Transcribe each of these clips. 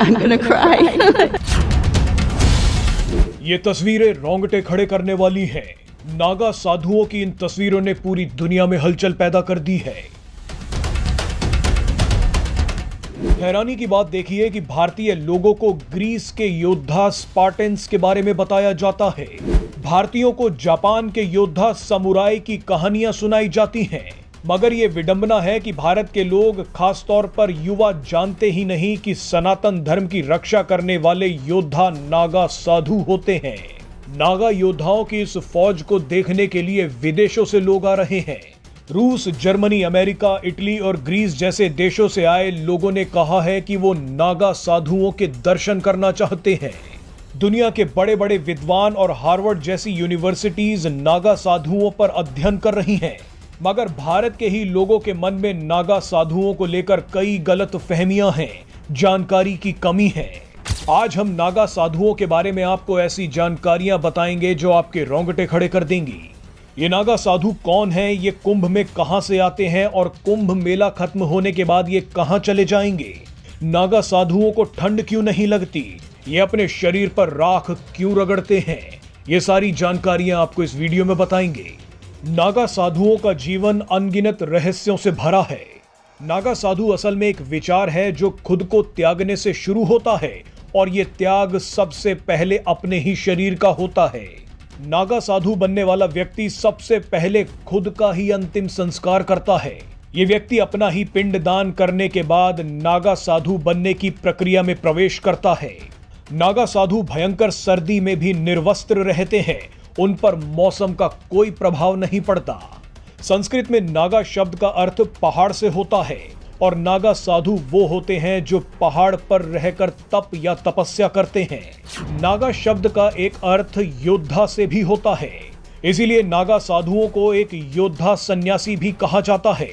I'm gonna cry. ये तस्वीरें रोंगटे खड़े करने वाली हैं। नागा साधुओं की इन तस्वीरों ने पूरी दुनिया में हलचल पैदा कर दी है। हैरानी की बात देखिए कि भारतीय लोगों को ग्रीस के योद्धा स्पार्टन्स के बारे में बताया जाता है। भारतीयों को जापान के योद्धा समुराई की कहानियां सुनाई जाती हैं। मगर ये विडंबना है कि भारत के लोग, खासतौर पर युवा, जानते ही नहीं कि सनातन धर्म की रक्षा करने वाले योद्धा नागा साधु होते हैं। नागा योद्धाओं की इस फौज को देखने के लिए विदेशों से लोग आ रहे हैं। रूस, जर्मनी, अमेरिका, इटली और ग्रीस जैसे देशों से आए लोगों ने कहा है कि वो नागा साधुओं के दर्शन करना चाहते हैं। दुनिया के बड़े बड़े विद्वान और हार्वर्ड जैसी यूनिवर्सिटीज नागा साधुओं पर अध्ययन कर रही हैं। मगर भारत के ही लोगों के मन में नागा साधुओं को लेकर कई गलत फहमियां हैं, जानकारी की कमी है। आज हम नागा साधुओं के बारे में आपको ऐसी जानकारियां बताएंगे जो आपके रोंगटे खड़े कर देंगी। ये नागा साधु कौन हैं, ये कुंभ में कहां से आते हैं और कुंभ मेला खत्म होने के बाद ये कहां चले जाएंगे। नागा साधुओं को ठंड क्यों नहीं लगती, ये अपने शरीर पर राख क्यों रगड़ते हैं, ये सारी जानकारियां आपको इस वीडियो में बताएंगे। नागा साधुओं का जीवन अनगिनत रहस्यों से भरा है। नागा साधु असल में एक विचार है जो खुद को त्यागने से शुरू होता है और ये त्याग सबसे पहले अपने ही शरीर का होता है। नागा साधु बनने वाला व्यक्ति सबसे पहले खुद का ही अंतिम संस्कार करता है। ये व्यक्ति अपना ही पिंड दान करने के बाद नागा साधु बनने की प्रक्रिया में प्रवेश करता है। नागा साधु भयंकर सर्दी में भी निर्वस्त्र रहते हैं, उन पर मौसम का कोई प्रभाव नहीं पड़ता। संस्कृत में नागा शब्द का अर्थ पहाड़ से होता है और नागा साधु वो होते हैं जो पहाड़ पर रहकर तप या तपस्या करते हैं। नागा शब्द का एक अर्थ योद्धा से भी होता है, इसीलिए नागा साधुओं को एक योद्धा सन्यासी भी कहा जाता है।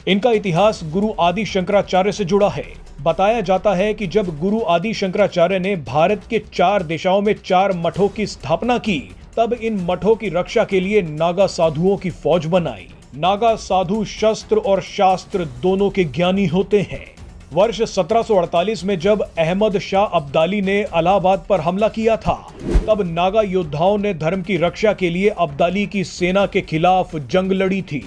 इनका इतिहास गुरु आदि शंकराचार्य से जुड़ा है। बताया जाता है कि जब गुरु आदि शंकराचार्य ने भारत के 4 दिशाओं में 4 मठों की स्थापना की, तब इन मठों की रक्षा के लिए नागा साधुओं की फौज बनाई। नागा साधु शस्त्र और शास्त्र दोनों के ज्ञानी होते हैं। वर्ष 1748 में जब अहमद शाह अब्दाली ने इलाहाबाद पर हमला किया था, तब नागा योद्धाओं ने धर्म की रक्षा के लिए अब्दाली की सेना के खिलाफ जंग लड़ी थी।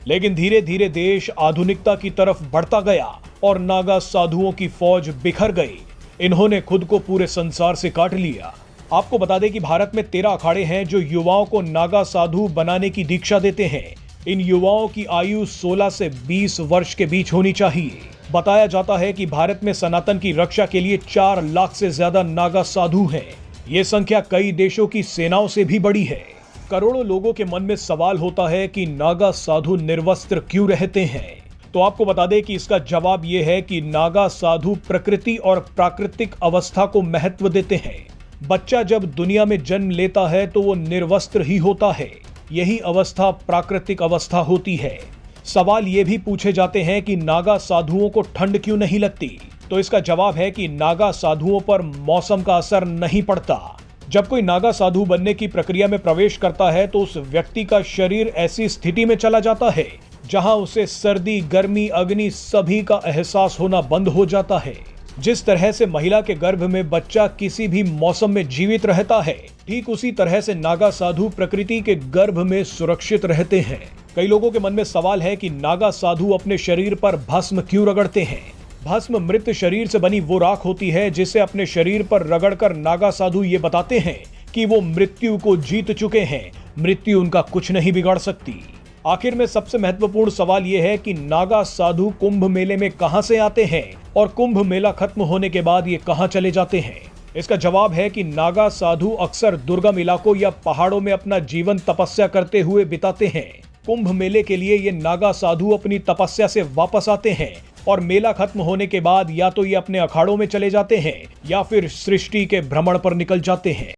लेकिन धीरे धीरे देश आधुनिकता की तरफ बढ़ता गया और नागा साधुओं की फौज बिखर गई। इन्होंने खुद को पूरे संसार से काट लिया। आपको बता दें कि भारत में 13 अखाड़े हैं जो युवाओं को नागा साधु बनाने की दीक्षा देते हैं। इन युवाओं की आयु 16 से 20 वर्ष के बीच होनी चाहिए। बताया जाता है कि भारत में सनातन की रक्षा के लिए 4 लाख से ज्यादा नागा साधु हैं। ये संख्या कई देशों की सेनाओं से भी बड़ी है। करोड़ों लोगों के मन में सवाल होता है कि नागा साधु निर्वस्त्र क्यों रहते हैं। तो आपको बता दें कि इसका जवाब यह है कि नागा साधु प्रकृति और प्राकृतिक अवस्था को महत्व देते हैं। बच्चा जब दुनिया में जन्म लेता है तो वो निर्वस्त्र ही होता है। यही अवस्था प्राकृतिक अवस्था होती है। सवाल ये भी पूछे जाते हैं कि नागा साधुओं को ठंड क्यों नहीं लगती, तो इसका जवाब है कि नागा साधुओं पर मौसम का असर नहीं पड़ता। जब कोई नागा साधु बनने की प्रक्रिया में प्रवेश करता है तो उस व्यक्ति का शरीर ऐसी स्थिति में चला जाता है जहां उसे सर्दी, गर्मी, अग्नि सभी का एहसास होना बंद हो जाता है। जिस तरह से महिला के गर्भ में बच्चा किसी भी मौसम में जीवित रहता है, ठीक उसी तरह से नागा साधु प्रकृति के गर्भ में सुरक्षित रहते हैं। कई लोगों के मन में सवाल है कि नागा साधु अपने शरीर पर भस्म क्यों रगड़ते हैं। भस्म मृत शरीर से बनी वो राख होती है जिसे अपने शरीर पर रगड़कर नागा साधु ये बताते हैं कि वो मृत्यु को जीत चुके हैं, मृत्यु उनका कुछ नहीं बिगाड़ सकती। आखिर में सबसे महत्वपूर्ण सवाल यह है कि नागा साधु कुंभ मेले में कहां से आते हैं और कुंभ मेला खत्म होने के बाद ये कहां चले जाते हैं। इसका जवाब है कि नागा साधु अक्सर दुर्गम इलाकों या पहाड़ों में अपना जीवन तपस्या करते हुए बिताते हैं। कुंभ मेले के लिए ये नागा साधु अपनी तपस्या से वापस आते हैं और मेला खत्म होने के बाद या तो ये अपने अखाड़ों में चले जाते हैं या फिर सृष्टि के भ्रमण पर निकल जाते हैं।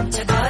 जगत्